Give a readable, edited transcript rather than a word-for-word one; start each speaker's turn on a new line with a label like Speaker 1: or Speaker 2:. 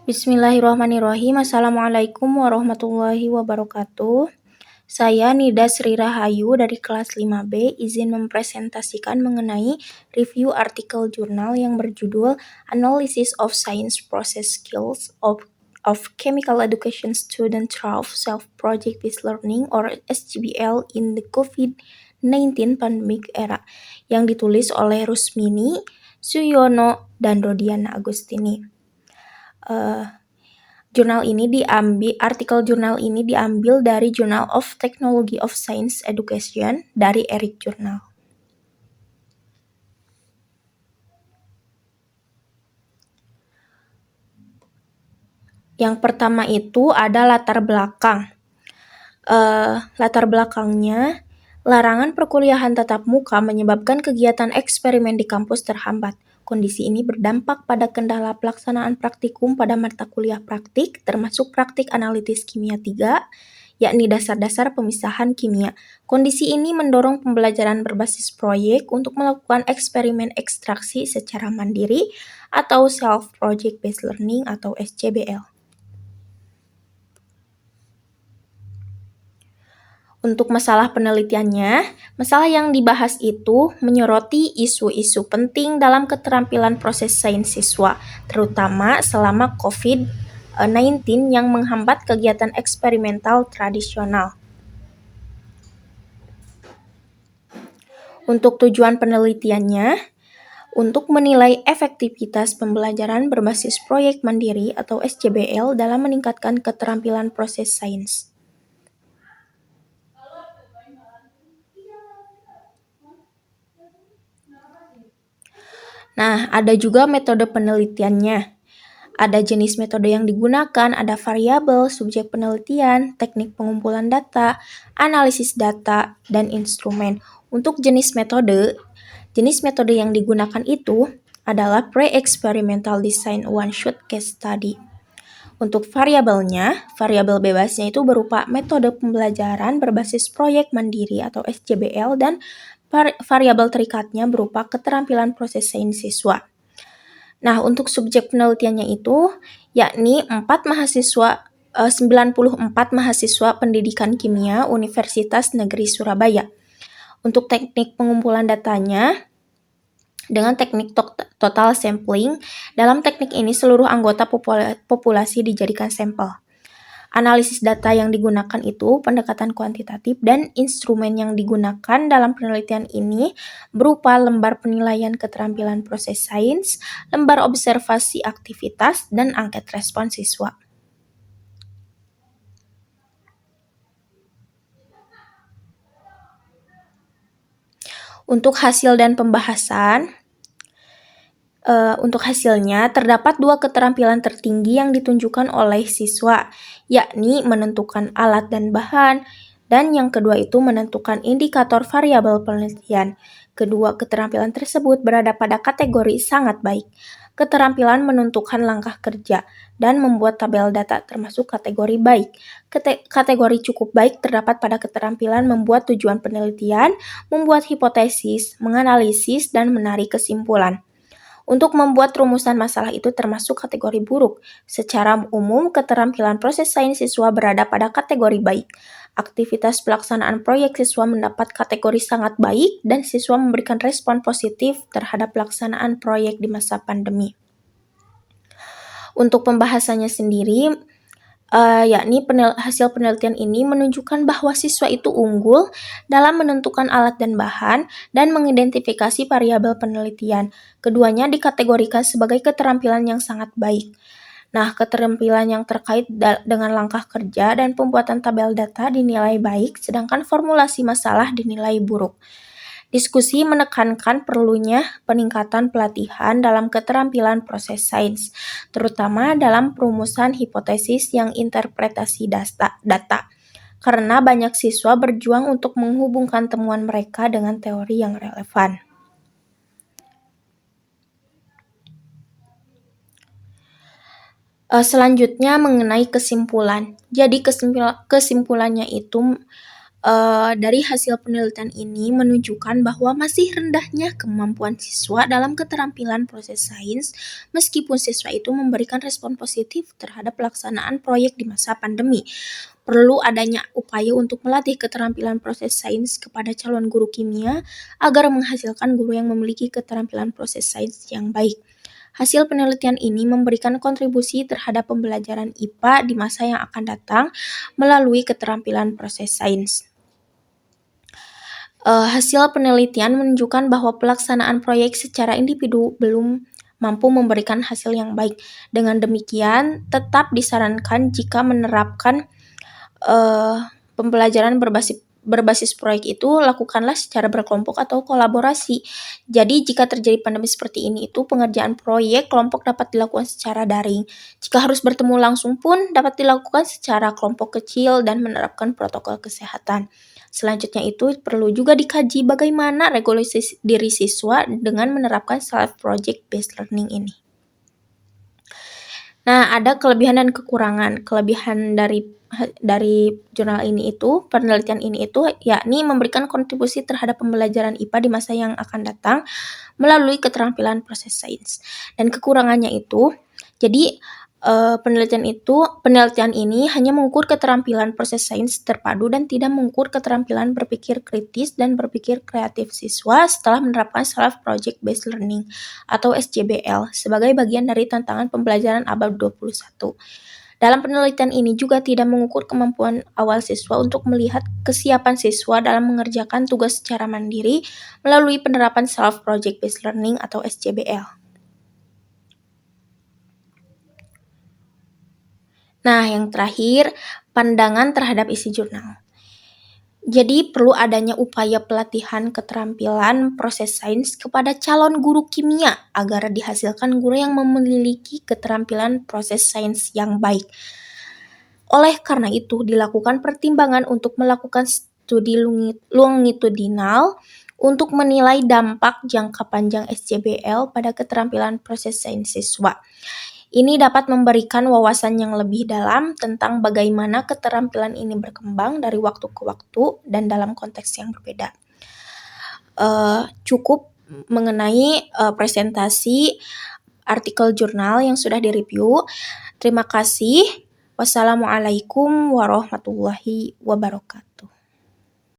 Speaker 1: Bismillahirrahmanirrahim. Assalamualaikum warahmatullahi wabarakatuh. Saya Nida Sri Rahayu dari kelas 5B izin mempresentasikan mengenai review artikel jurnal yang berjudul Analysis of Science Process Skills of Chemical Education Student 12 Self-Project-Based Learning or SGBL in the COVID-19 Pandemic Era yang ditulis oleh Rusmini, Suyono, dan Rodiana Agustini. Artikel jurnal ini diambil dari Journal of Technology of Science Education dari ERIC Journal. Yang pertama itu ada latar belakang. Latar belakangnya, larangan perkuliahan tatap muka menyebabkan kegiatan eksperimen di kampus terhambat. Kondisi ini berdampak pada kendala pelaksanaan praktikum pada mata kuliah praktik, termasuk praktik analitis kimia 3, yakni dasar-dasar pemisahan kimia. Kondisi ini mendorong pembelajaran berbasis proyek untuk melakukan eksperimen ekstraksi secara mandiri atau Self-Project Based Learning atau SCBL. Untuk masalah penelitiannya, masalah yang dibahas itu menyoroti isu-isu penting dalam keterampilan proses sains siswa, terutama selama COVID-19 yang menghambat kegiatan eksperimental tradisional. Untuk tujuan penelitiannya, untuk menilai efektivitas pembelajaran berbasis proyek mandiri atau SCBL dalam meningkatkan keterampilan proses sains. Nah, ada juga metode penelitiannya. Ada jenis metode yang digunakan, ada variabel, subjek penelitian, teknik pengumpulan data, analisis data, dan instrumen. Untuk jenis metode yang digunakan itu adalah pre-experimental design one-shot case study. Untuk variabelnya, variabel bebasnya itu berupa metode pembelajaran berbasis proyek mandiri atau SCBL dan variabel terikatnya berupa keterampilan proses sains siswa. Nah, untuk subjek penelitiannya itu yakni 94 mahasiswa pendidikan kimia Universitas Negeri Surabaya. Untuk teknik pengumpulan datanya dengan teknik total sampling, dalam teknik ini seluruh anggota populasi dijadikan sampel. Analisis data yang digunakan itu pendekatan kuantitatif dan instrumen yang digunakan dalam penelitian ini berupa lembar penilaian keterampilan proses sains, lembar observasi aktivitas, dan angket respon siswa. Untuk hasil dan pembahasan, untuk hasilnya, terdapat 2 keterampilan tertinggi yang ditunjukkan oleh siswa, yakni menentukan alat dan bahan, dan yang kedua itu menentukan indikator variabel penelitian. Kedua keterampilan tersebut berada pada kategori sangat baik. Keterampilan menentukan langkah kerja dan membuat tabel data termasuk kategori baik. Kategori cukup baik terdapat pada keterampilan membuat tujuan penelitian, membuat hipotesis, menganalisis, dan menarik kesimpulan. Untuk membuat rumusan masalah itu termasuk kategori buruk. Secara umum, keterampilan proses sains siswa berada pada kategori baik. Aktivitas pelaksanaan proyek siswa mendapat kategori sangat baik dan siswa memberikan respon positif terhadap pelaksanaan proyek di masa pandemi. Untuk pembahasannya sendiri, yakni hasil penelitian ini menunjukkan bahwa siswa itu unggul dalam menentukan alat dan bahan dan mengidentifikasi variabel penelitian. Keduanya dikategorikan sebagai keterampilan yang sangat baik. Nah, keterampilan yang terkait dengan langkah kerja dan pembuatan tabel data dinilai baik, sedangkan formulasi masalah dinilai buruk. Diskusi menekankan perlunya peningkatan pelatihan dalam keterampilan proses sains, terutama dalam perumusan hipotesis yang interpretasi data, karena banyak siswa berjuang untuk menghubungkan temuan mereka dengan teori yang relevan. Selanjutnya mengenai kesimpulan. Jadi kesimpulannya itu Dari hasil penelitian ini menunjukkan bahwa masih rendahnya kemampuan siswa dalam keterampilan proses sains, meskipun siswa itu memberikan respon positif terhadap pelaksanaan proyek di masa pandemi. Perlu adanya upaya untuk melatih keterampilan proses sains kepada calon guru kimia agar menghasilkan guru yang memiliki keterampilan proses sains yang baik. Hasil penelitian ini memberikan kontribusi terhadap pembelajaran IPA di masa yang akan datang melalui keterampilan proses sains. Hasil penelitian menunjukkan bahwa pelaksanaan proyek secara individu belum mampu memberikan hasil yang baik. Dengan demikian, tetap disarankan jika menerapkan pembelajaran berbasis proyek itu lakukanlah secara berkelompok atau kolaborasi. Jadi jika terjadi pandemi seperti ini itu pengerjaan proyek kelompok dapat dilakukan secara daring. Jika harus bertemu langsung pun dapat dilakukan secara kelompok kecil dan menerapkan protokol kesehatan. Selanjutnya itu perlu juga dikaji bagaimana regulasi diri siswa dengan menerapkan self project based learning ini. Nah, ada kelebihan dan kekurangan. Kelebihan dari jurnal ini itu, penelitian ini itu, yakni memberikan kontribusi terhadap pembelajaran IPA di masa yang akan datang melalui keterampilan proses sains. Dan kekurangannya itu, jadi penelitian ini hanya mengukur keterampilan proses sains terpadu dan tidak mengukur keterampilan berpikir kritis dan berpikir kreatif siswa setelah menerapkan self project based learning atau SJBL sebagai bagian dari tantangan pembelajaran abad 21. Dalam penelitian ini juga tidak mengukur kemampuan awal siswa untuk melihat kesiapan siswa dalam mengerjakan tugas secara mandiri melalui penerapan self project based learning atau SJBL. Nah, yang terakhir, pandangan terhadap isi jurnal. Jadi, perlu adanya upaya pelatihan keterampilan proses sains kepada calon guru kimia agar dihasilkan guru yang memiliki keterampilan proses sains yang baik. Oleh karena itu, dilakukan pertimbangan untuk melakukan studi longitudinal untuk menilai dampak jangka panjang SJBL pada keterampilan proses sains siswa. Ini dapat memberikan wawasan yang lebih dalam tentang bagaimana keterampilan ini berkembang dari waktu ke waktu dan dalam konteks yang berbeda. Cukup mengenai presentasi artikel jurnal yang sudah direview. Terima kasih. Wassalamualaikum warahmatullahi wabarakatuh.